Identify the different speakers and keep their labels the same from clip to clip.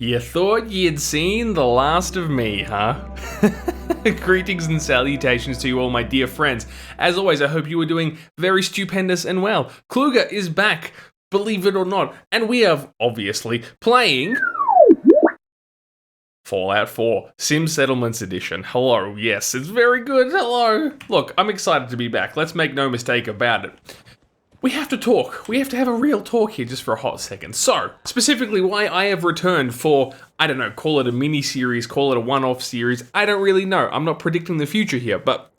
Speaker 1: You thought you'd seen the last of me, huh? Greetings and salutations to you all, my dear friends. As always, I hope you are doing very stupendous and well. Kluger is back, believe it or not, and we are obviously playing Fallout 4 Sim Settlements Edition. Hello, yes, it's very good, hello. Look, I'm excited to be back, let's make no mistake about it. We have to talk. We have to have a real talk here just for a hot second. So, specifically why I have returned for, I don't know, call it a mini-series, call it a one-off series, I don't really know. I'm not predicting the future here, but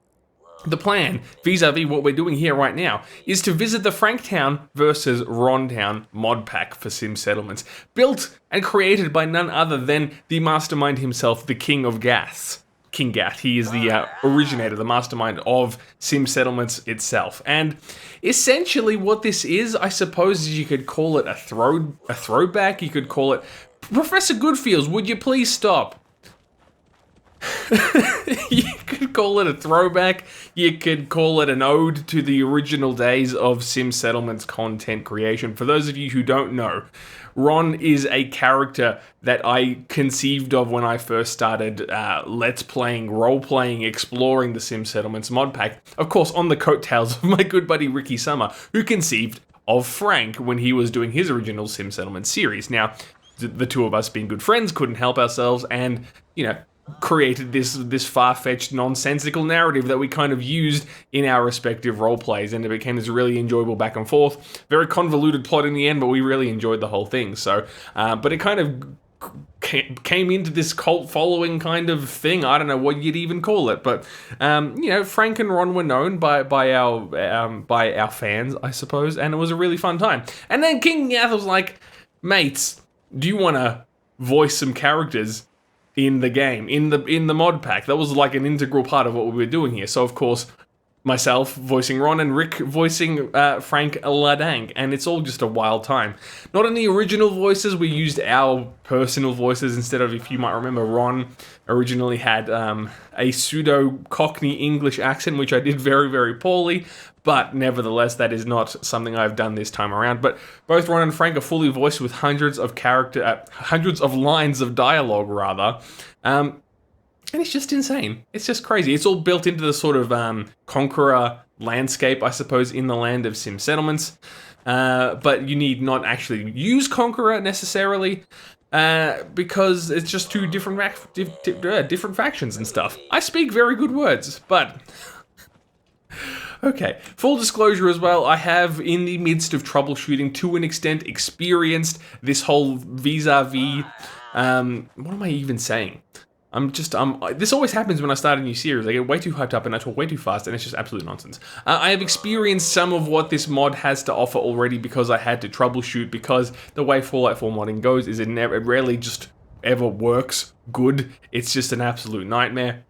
Speaker 1: the plan, vis-a-vis what we're doing here right now, is to visit the Franktown versus Rontown mod pack for Sim Settlements, built and created by none other than the mastermind himself, the King of Gas. King Gath. He is the originator, the mastermind of Sim Settlements itself. And essentially what this is, I suppose you could call it a throwback, you could call it... Professor Goodfields, would you please stop? You could call it a throwback, you could call it an ode to the original days of Sim Settlements content creation. For those of you who don't know, Ron is a character that I conceived of when I first started let's playing, role-playing, exploring the Sim Settlements mod pack. Of course, on the coattails of my good buddy Ricky Summer, who conceived of Frank when he was doing his original Sim Settlements series. Now, the two of us being good friends couldn't help ourselves and, you know, created this far-fetched nonsensical narrative that we kind of used in our respective role plays, and it became this really enjoyable back and forth, very convoluted plot in the end, but we really enjoyed the whole thing. So but it kind of came into this cult following kind of thing. I don't know what you'd even call it, but you know, Frank and Ron were known by our fans, I suppose, and it was a really fun time. And then King Gath was like, mates, do you want to voice some characters in the game, in the mod pack? That was like an integral part of what we were doing here. So of course, myself voicing Ron and Rick voicing Frank Ladank, and it's all just a wild time. Not in the original voices, we used our personal voices instead of, if you might remember, Ron originally had a pseudo Cockney English accent, which I did very, very poorly, but nevertheless, that is not something I've done this time around. But both Ron and Frank are fully voiced with hundreds of lines of dialogue, rather. And it's just insane. It's just crazy. It's all built into the sort of Conqueror landscape, I suppose, in the land of Sim Settlements. But you need not actually use Conqueror necessarily, because it's just two different factions and stuff. I speak very good words, but... Okay, full disclosure as well, I have, in the midst of troubleshooting, to an extent, experienced this whole vis-a-vis, what am I even saying? This always happens when I start a new series. I get way too hyped up and I talk way too fast, and it's just absolute nonsense. I have experienced some of what this mod has to offer already because I had to troubleshoot, because the way Fallout 4 modding goes is it rarely just ever works good. It's just an absolute nightmare.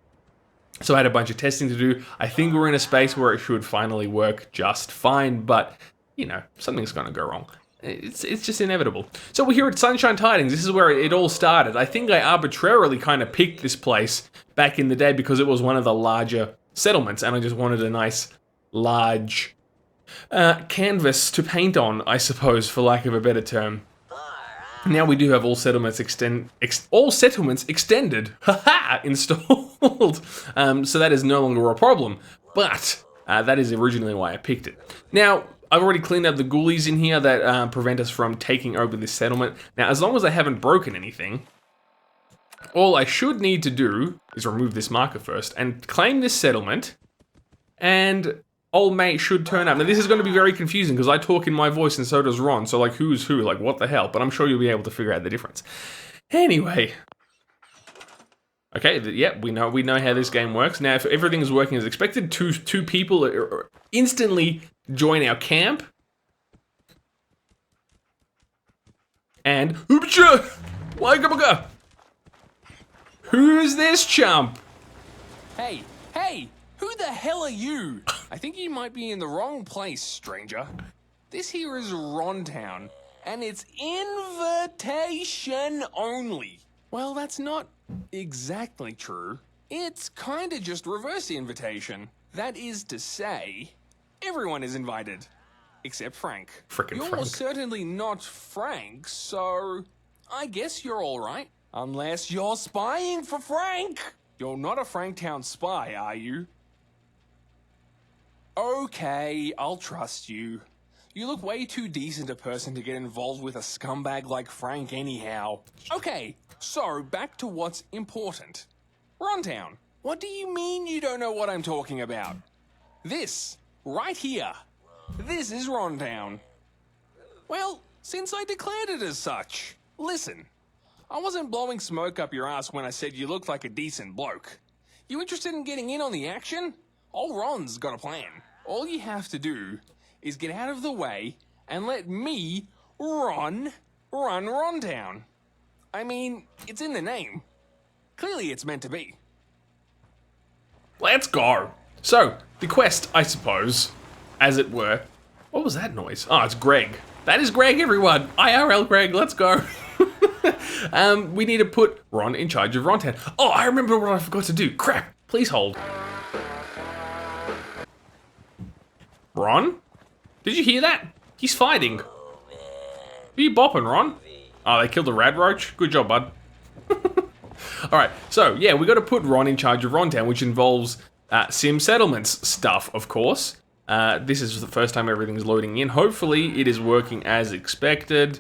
Speaker 1: So I had a bunch of testing to do. I think we're in a space where it should finally work just fine, but, you know, something's gonna go wrong. It's just inevitable. So we're here at Sunshine Tidings. This is where it all started. I think I arbitrarily kind of picked this place back in the day because it was one of the larger settlements, and I just wanted a nice, large canvas to paint on, I suppose, for lack of a better term. Now we do have all settlements extended, haha, installed. So that is no longer a problem, but that is originally why I picked it. Now, I've already cleaned up the ghoulies in here that prevent us from taking over this settlement. Now, as long as I haven't broken anything, all I should need to do is remove this marker first and claim this settlement, and old mate should turn up. Now, this is going to be very confusing because I talk in my voice and so does Ron, so like, who's who? Like, what the hell? But I'm sure you'll be able to figure out the difference. Anyway. Okay, yeah, we know how this game works. Now, if everything is working as expected, two people instantly join our camp. And... Who's this chump?
Speaker 2: Hey! Who the hell are you? I think you might be in the wrong place, stranger. This here is Rontown, and it's invitation only. Well, that's not exactly true. It's kinda just reverse invitation. That is to say, everyone is invited. Except Frank.
Speaker 1: Frickin'
Speaker 2: You're
Speaker 1: Frank.
Speaker 2: certainly not Frank, so I guess you're alright. Unless you're spying for Frank. You're not a Franktown spy, are you? Okay, I'll trust you. You look way too decent a person to get involved with a scumbag like Frank anyhow. Okay, so back to what's important. Rontown, what do you mean you don't know what I'm talking about? This, right here. This is Rontown. Well, since I declared it as such, listen. I wasn't blowing smoke up your ass when I said you looked like a decent bloke. You interested in getting in on the action? Old Ron's got a plan. All you have to do is get out of the way and let me, run Rontown. I mean, it's in the name. Clearly it's meant to be.
Speaker 1: Let's go. So, the quest, I suppose, as it were. What was that noise? Oh, it's Greg. That is Greg, everyone. IRL Greg, let's go. We need to put Ron in charge of Rontown. Oh, I remember what I forgot to do. Crap. Please hold. Ron? Did you hear that? He's fighting. Who are you bopping, Ron? Oh, they killed a rad roach? Good job, bud. Alright, so yeah, we got to put Ron in charge of Rontown, which involves sim settlements stuff, of course. This is the first time everything's loading in. Hopefully, it is working as expected.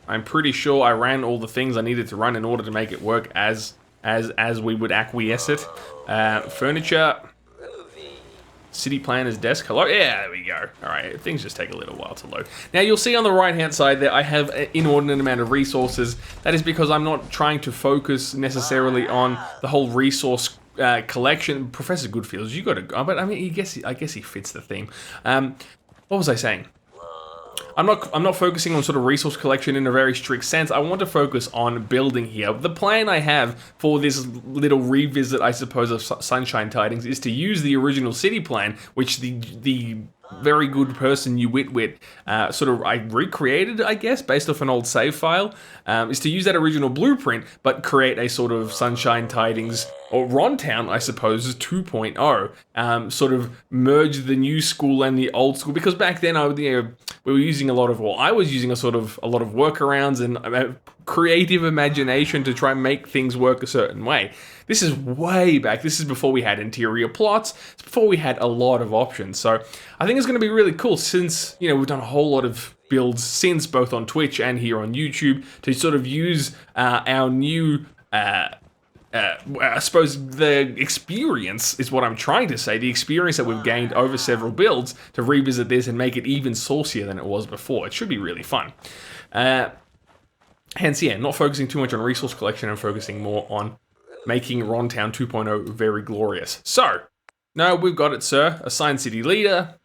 Speaker 1: I'm pretty sure I ran all the things I needed to run in order to make it work as we would acquiesce it. Furniture. City planner's desk. Hello? Yeah, there we go. Alright, things just take a little while to load. Now, you'll see on the right-hand side there, I have an inordinate amount of resources. That is because I'm not trying to focus necessarily on the whole resource collection. Professor Goodfields, you gotta go. But I mean, I guess he fits the theme. What was I saying? I'm not focusing on sort of resource collection in a very strict sense. I want to focus on building here. The plan I have for this little revisit, I suppose, of Sunshine Tidings is to use the original city plan, which the very good person you wit sort of I recreated, I guess, based off an old save file, is to use that original blueprint, but create a sort of Sunshine Tidings, or Rontown, I suppose, 2.0, sort of merge the new school and the old school, because back then we were using a lot of, well, I was using a lot of workarounds and creative imagination to try and make things work a certain way. This is way back. This is before we had interior plots. It's before we had a lot of options. So I think it's going to be really cool since, you know, we've done a whole lot of builds since, both on Twitch and here on YouTube, to sort of use our new, I suppose the experience is what I'm trying to say, the experience that we've gained over several builds to revisit this and make it even saucier than it was before. It should be really fun. Hence, yeah, not focusing too much on resource collection and focusing more on making Rontown 2.0 very glorious. So, no, we've got it, sir. Assign city leader.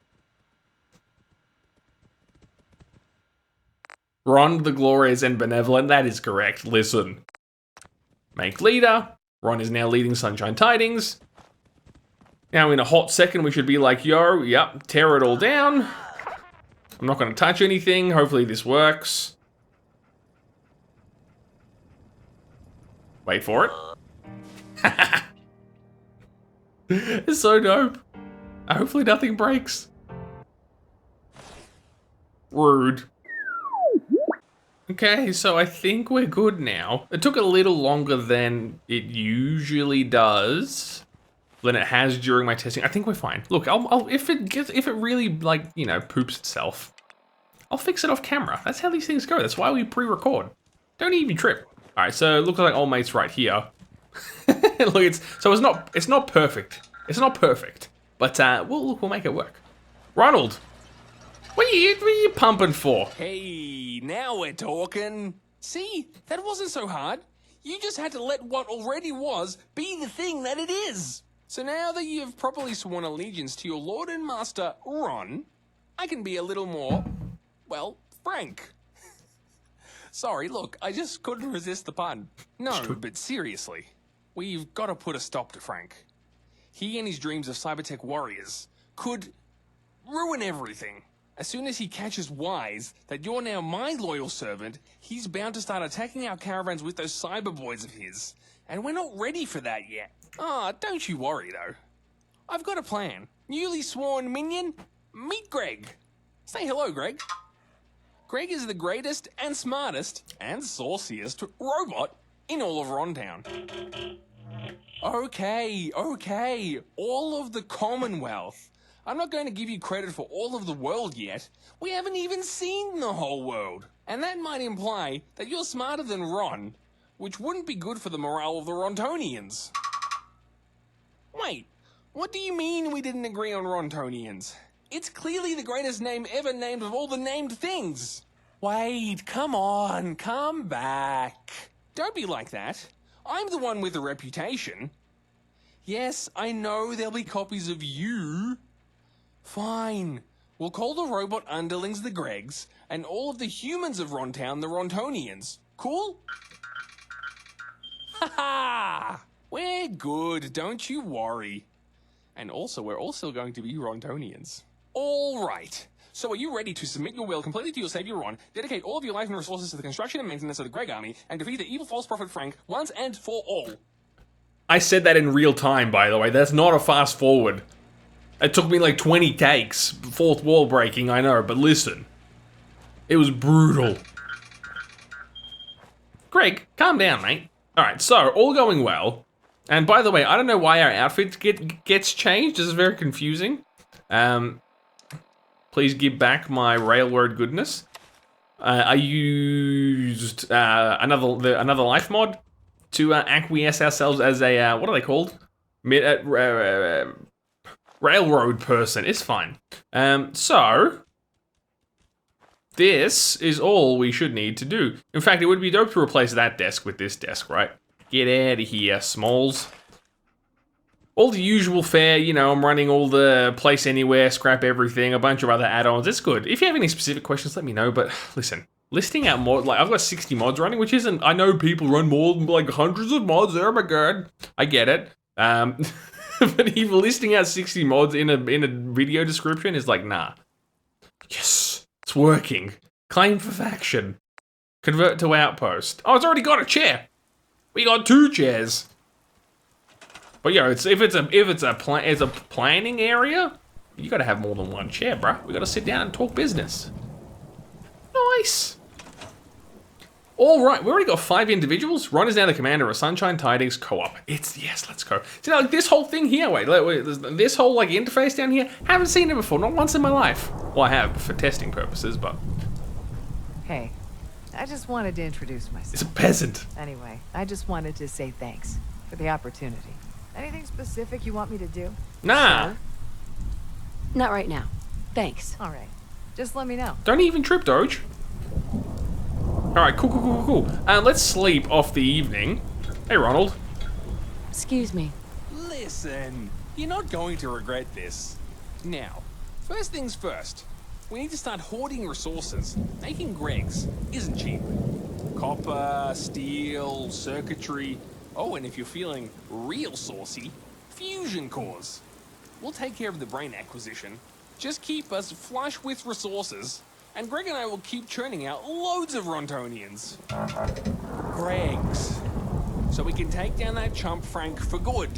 Speaker 1: Ron the glorious and benevolent, that is correct. Listen. Make leader. Ron is now leading Sunshine Tidings. Now, in a hot second, we should be like, yo, yep, tear it all down. I'm not going to touch anything. Hopefully this works. Wait for it. It's so dope. Hopefully nothing breaks. Rude. Okay, so I think we're good now. It took a little longer than it usually does, than it has during my testing. I think we're fine. Look, if it really, like, you know, poops itself, I'll fix it off camera. That's how these things go. That's why we pre-record. Don't even trip. All right, so it looks like old mate's right here. Look, it's not perfect. It's not perfect, but we'll make it work. Ronald, what are you pumping for?
Speaker 2: Hey, now we're talking. See, that wasn't so hard. You just had to let what already was be the thing that it is. So now that you've properly sworn allegiance to your Lord and Master, Ron, I can be a little more, well, frank. Sorry, look, I just couldn't resist the pun. No, but seriously, we've got to put a stop to Frank. He and his dreams of cybertech warriors could ruin everything. As soon as he catches wise that you're now my loyal servant, he's bound to start attacking our caravans with those cyber boys of his. And we're not ready for that yet. Ah, don't you worry, though. I've got a plan. Newly sworn minion, meet Greg. Say hello, Greg. Greg is the greatest and smartest and sauciest robot in all of Rontown. Okay, all of the Commonwealth. I'm not going to give you credit for all of the world yet. We haven't even seen the whole world. And that might imply that you're smarter than Ron, which wouldn't be good for the morale of the Rontonians. Wait, what do you mean we didn't agree on Rontonians? It's clearly the greatest name ever named of all the named things. Wait, come on, come back. Don't be like that. I'm the one with the reputation. Yes, I know there'll be copies of you. Fine. We'll call the robot underlings the Gregs, and all of the humans of Rontown the Rontonians. Cool? Ha-ha! We're good, don't you worry. And also, we're also going to be Rontonians. All right. So are you ready to submit your will completely to your savior Ron, dedicate all of your life and resources to the construction and maintenance of the Greg army, and defeat the evil false prophet Frank once and for all?
Speaker 1: I said that in real time, by the way. That's not a fast forward. It took me like 20 takes. Fourth wall breaking, I know, but listen. It was brutal. Greg, calm down, mate. Alright, so, all going well. And by the way, I don't know why our outfit gets changed. This is very confusing. Please give back my railroad goodness. I used another life mod to acquiesce ourselves as a, what are they called? Railroad person. It's fine. So, this is all we should need to do. In fact, it would be dope to replace that desk with this desk, right? Get out of here, Smalls. All the usual fare, you know, I'm running all the place anywhere, scrap everything, a bunch of other add-ons. It's good. If you have any specific questions, let me know. But listen, listing out mod, like I've got 60 mods running, which isn't, I know people run more than like hundreds of mods. Oh my god. I get it. But even listing out 60 mods in a video description is like, nah. Yes, it's working. Claim for faction. Convert to outpost. Oh, it's already got a chair. We got 2 chairs. But yeah, if it's a planning area, you gotta have more than 1 chair, bruh. We gotta sit down and talk business. Nice. All right, we already got 5 individuals. Ron is now the commander of Sunshine Tidings Co-op. Yes, let's go. See, like this whole thing here, wait, this whole like interface down here, haven't seen it before, not once in my life. Well, I have for testing purposes, but.
Speaker 3: Hey, I just wanted to introduce myself.
Speaker 1: It's a peasant.
Speaker 3: Anyway, I just wanted to say thanks for the opportunity. Anything specific you want me to do?
Speaker 1: Nah.
Speaker 3: Sure.
Speaker 4: Not right now. Thanks.
Speaker 3: All right. Just let me know.
Speaker 1: Don't even trip, Doge. Alright, cool. Let's sleep off the evening. Hey, Ronald.
Speaker 4: Excuse me.
Speaker 2: Listen, you're not going to regret this. Now, first things first, we need to start hoarding resources. Making Gregs isn't cheap. Copper, steel, circuitry. Oh, and if you're feeling real saucy, fusion cores. We'll take care of the brain acquisition. Just keep us flush with resources, and Greg and I will keep churning out loads of Rontonians. Gregs. So we can take down that chump Frank for good.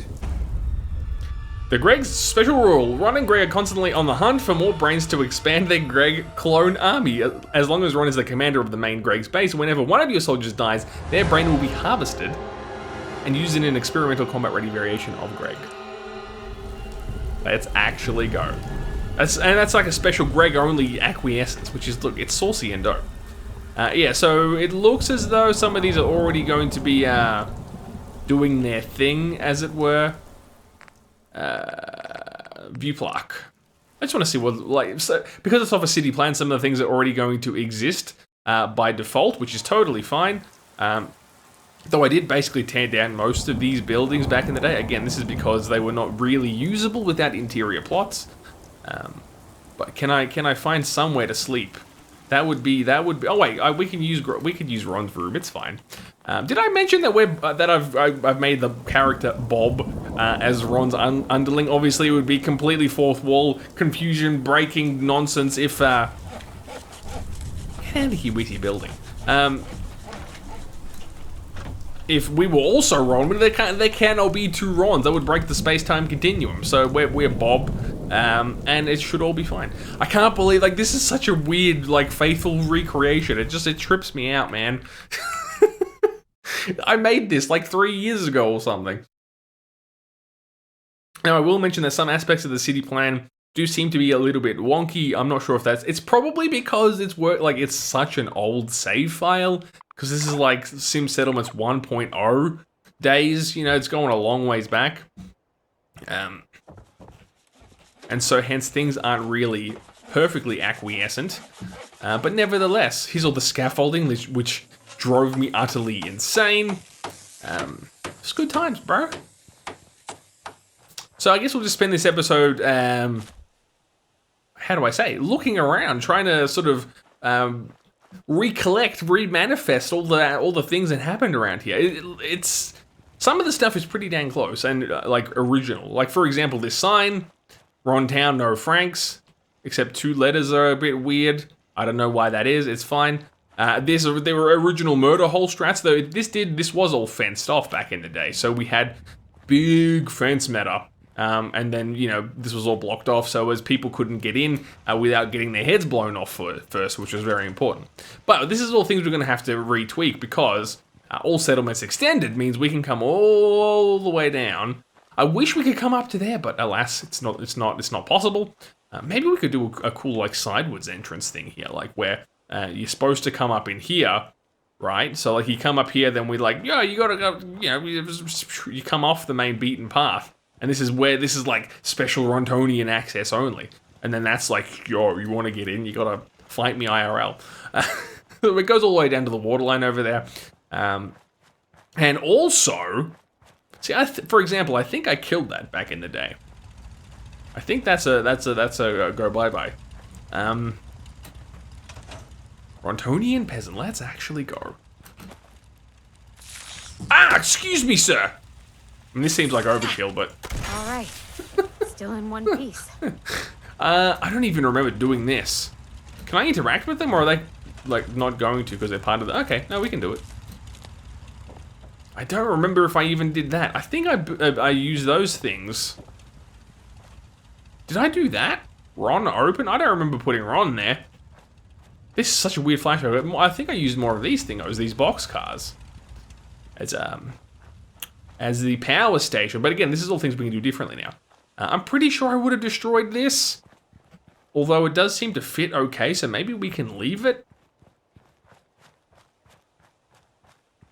Speaker 1: The Greg's special rule. Ron and Greg are constantly on the hunt for more brains to expand their Greg clone army. As long as Ron is the commander of the main Greg's base, whenever one of your soldiers dies, their brain will be harvested and used in an experimental combat-ready variation of Greg. Let's actually go. That's like a special Greg-only acquiescence, which is, look, it's saucy and dope. Yeah, so it looks as though some of these are already going to be doing their thing, as it were. View plaque. I just want to see what, like, so, because it's off a city plan, some of the things are already going to exist by default, which is totally fine. Though I did basically tear down most of these buildings back in the day. Again, this is because they were not really usable without interior plots. But can I find somewhere to sleep? That would be. Oh wait, we could use Ron's room. It's fine. Did I mention that I've made the character Bob as Ron's underling? Obviously, it would be completely fourth wall confusion breaking nonsense if. Get out of here with your building. If we were also Ron, but there cannot be 2 Rons. That would break the space-time continuum. So we're Bob. and it should all be fine. I can't believe, like, this is such a weird, like, faithful recreation. It trips me out, man. I made this like 3 years ago or something. Now, I will mention that some aspects of the city plan do seem to be a little bit wonky. I'm not sure if it's probably because it's such an old save file, because this is like Sim Settlements 1.0 days, you know, it's going a long ways back. And so hence things aren't really perfectly acquiescent. But nevertheless, here's all the scaffolding, which drove me utterly insane. It's good times, bro. So I guess we'll just spend this episode, how do I say, looking around, trying to sort of recollect, remanifest all the things that happened around here. It's some of the stuff is pretty dang close and like original. Like for example, this sign, Rontown, no Franks, except 2 letters are a bit weird. I don't know why that is. It's fine. There were original murder hole strats, though. This was all fenced off back in the day, so we had big fence meta. And then, you know, this was all blocked off so as people couldn't get in without getting their heads blown off first, which was very important. But this is all things we're going to have to retweak because all settlements extended means we can come all the way down. I wish we could come up to there, but alas, it's not possible. Maybe we could do a cool like sideways entrance thing here, like where you're supposed to come up in here, right? So like you come up here, then we like, yeah, you gotta go, you know, you come off the main beaten path. And this is like special Rontonian access only. And then that's like, yo, you want to get in, you gotta fight me IRL. It goes all the way down to the waterline over there. And also, see, for example, I think I killed that back in the day. I think that's a go bye-bye. Rontonian peasant, let's actually go. Ah, excuse me, sir. I mean, this seems like overkill, but...
Speaker 4: All right. Still in one piece.
Speaker 1: I don't even remember doing this. Can I interact with them, or are they, like, not going to because they're part of the... Okay, no, we can do it. I don't remember if I even did that. I think I used those things. Did I do that? Ron open? I don't remember putting Ron there. This is such a weird flashback. I think I used more of these things, these box cars. As the power station. But again, this is all things we can do differently now. I'm pretty sure I would have destroyed this. Although it does seem to fit okay, so maybe we can leave it.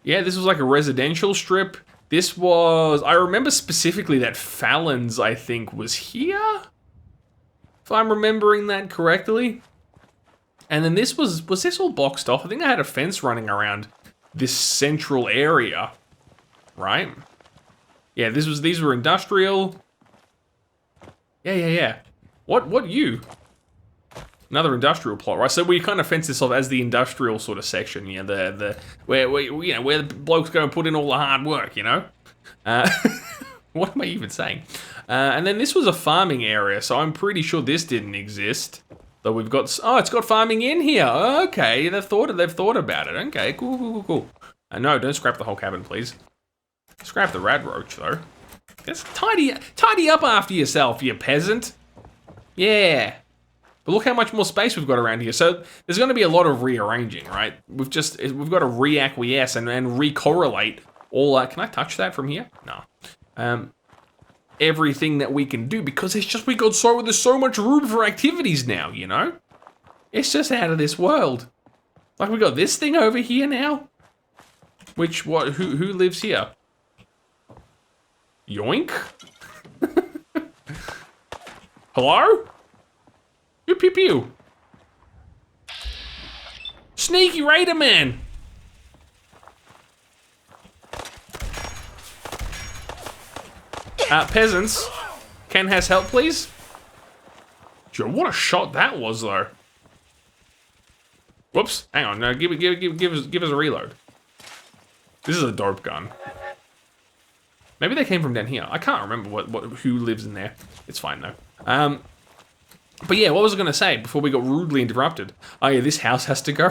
Speaker 1: Yeah, this was like a residential strip. This was... I remember specifically that Fallon's, I think, was here? If I'm remembering that correctly. And then this was this all boxed off? I think I had a fence running around this central area. Right? Yeah, these were industrial. Yeah. What you? Another industrial plot, right? So we kind of fence this off as the industrial sort of section, you know, where the blokes go and put in all the hard work, you know. What am I even saying? And then this was a farming area, so I'm pretty sure this didn't exist. Though we've got it's got farming in here. Okay, they've thought about it. Okay, cool. No, don't scrap the whole cabin, please. Scrap the rad roach, though. Just tidy up after yourself, you peasant. Yeah. But look how much more space we've got around here. So there's going to be a lot of rearranging, right? We've got to reacquiesce and recorrelate all. Can I touch that from here? No. Everything that we can do because there's so much room for activities now. You know, it's just out of this world. Like we got this thing over here now. Who lives here? Yoink? Hello? Pew pew. Sneaky Raider Man. Peasants, Ken has help, please. Joe, what a shot that was, though. Whoops, hang on. No, give us a reload. This is a dope gun. Maybe they came from down here. I can't remember who lives in there. It's fine though. But yeah, what was I going to say before we got rudely interrupted? Oh yeah, this house has to go.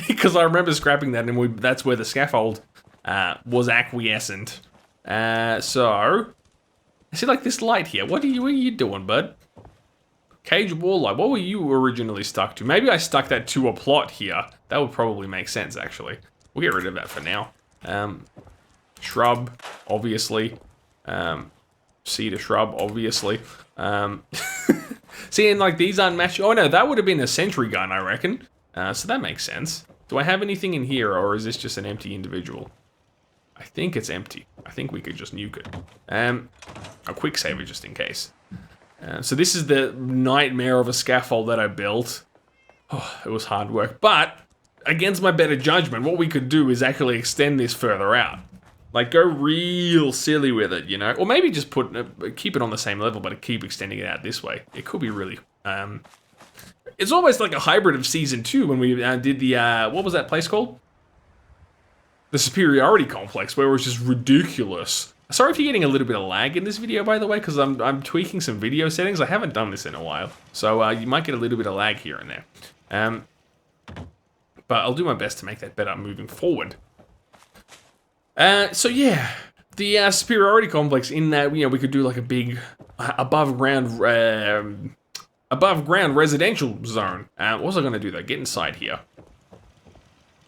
Speaker 1: Because I remember scrapping that and that's where the scaffold was acquiescent. So, I see like this light here. What are you doing, bud? Cage wall light. What were you originally stuck to? Maybe I stuck that to a plot here. That would probably make sense, actually. We'll get rid of that for now. Shrub, obviously. Cedar shrub, obviously. See, and like these aren't matched. Oh no, that would have been a sentry gun, I reckon. So that makes sense. Do I have anything in here, or is this just an empty individual? I think it's empty. I think we could just nuke it. A quick saver just in case. So this is the nightmare of a scaffold that I built. Oh, it was hard work. But, against my better judgment, what we could do is actually extend this further out. Like, go real silly with it, you know? Or maybe just keep it on the same level, but keep extending it out this way. It could be really... it's almost like a hybrid of Season 2 when we did the... what was that place called? The Superiority Complex, where it was just ridiculous. Sorry if you're getting a little bit of lag in this video, by the way, because I'm tweaking some video settings. I haven't done this in a while, so you might get a little bit of lag here and there. But I'll do my best to make that better moving forward. So yeah, the Superiority Complex, in that, you know, we could do like a big above ground residential zone. What was I going to do though? Get inside here.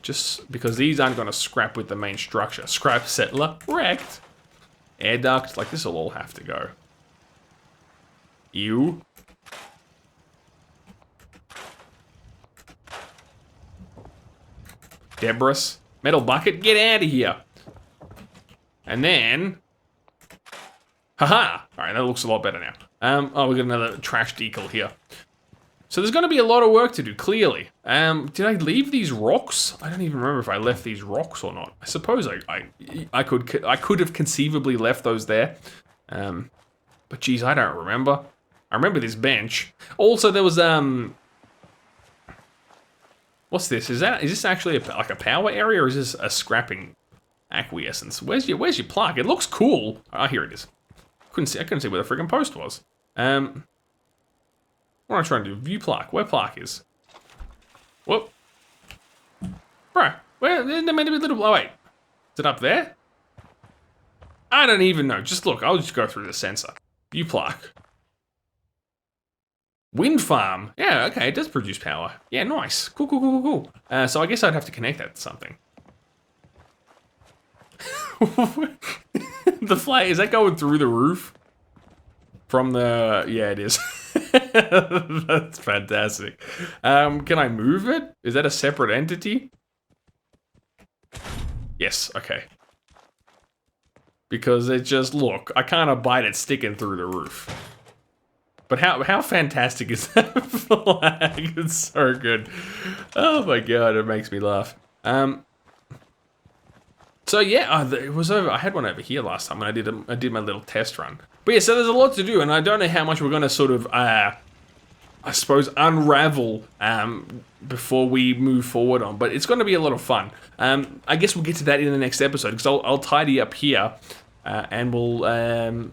Speaker 1: Just because these aren't going to scrap with the main structure. Scrap settler, wrecked. Air duct, like this will all have to go. Ew. Debris. Metal bucket, get out of here. And then... Haha! Alright, that looks a lot better now. Oh, we got another trash decal here. So there's going to be a lot of work to do, clearly. Did I leave these rocks? I don't even remember if I left these rocks or not. I suppose I could have conceivably left those there. But geez, I don't remember. I remember this bench. Also, there was what's this? Is this actually like a power area, or is this a scrapping acquiescence? Where's your plaque? It looks cool. Ah, here it is. I couldn't see where the friggin' post was. What am I trying to do? View plaque. Where plaque is? Whoop. Bro, where? There meant to be a little... Oh, wait. Is it up there? I don't even know. Just look. I'll just go through the sensor. View plaque. Wind farm. Yeah, okay. It does produce power. Yeah, nice. Cool, cool, cool, cool, cool. So I guess I'd have to connect that to something. The flag, is that going through the roof? From the... Yeah, it is. That's fantastic. Can I move it? Is that a separate entity? Yes, okay. Because it just, look, I can't abide it sticking through the roof. But how fantastic is that flag? It's so good. Oh my god, it makes me laugh. So yeah, it was over. I had one over here last time when I did my little test run. But yeah, so there's a lot to do, and I don't know how much we're going to sort of, I suppose, unravel before we move forward on. But it's going to be a lot of fun. I guess we'll get to that in the next episode, because I'll tidy up here, and we'll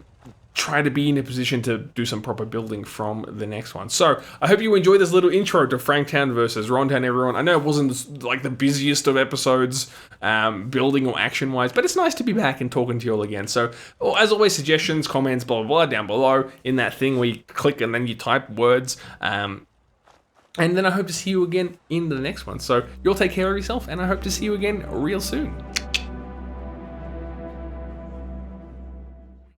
Speaker 1: try to be in a position to do some proper building from the next one. So, I hope you enjoyed this little intro to Franktown versus Rontown, everyone. I know it wasn't like the busiest of episodes, building or action-wise, but it's nice to be back and talking to you all again. So, as always, suggestions, comments, blah, blah, blah, down below in that thing where you click and then you type words. And then I hope to see you again in the next one. So, you'll take care of yourself, and I hope to see you again real soon.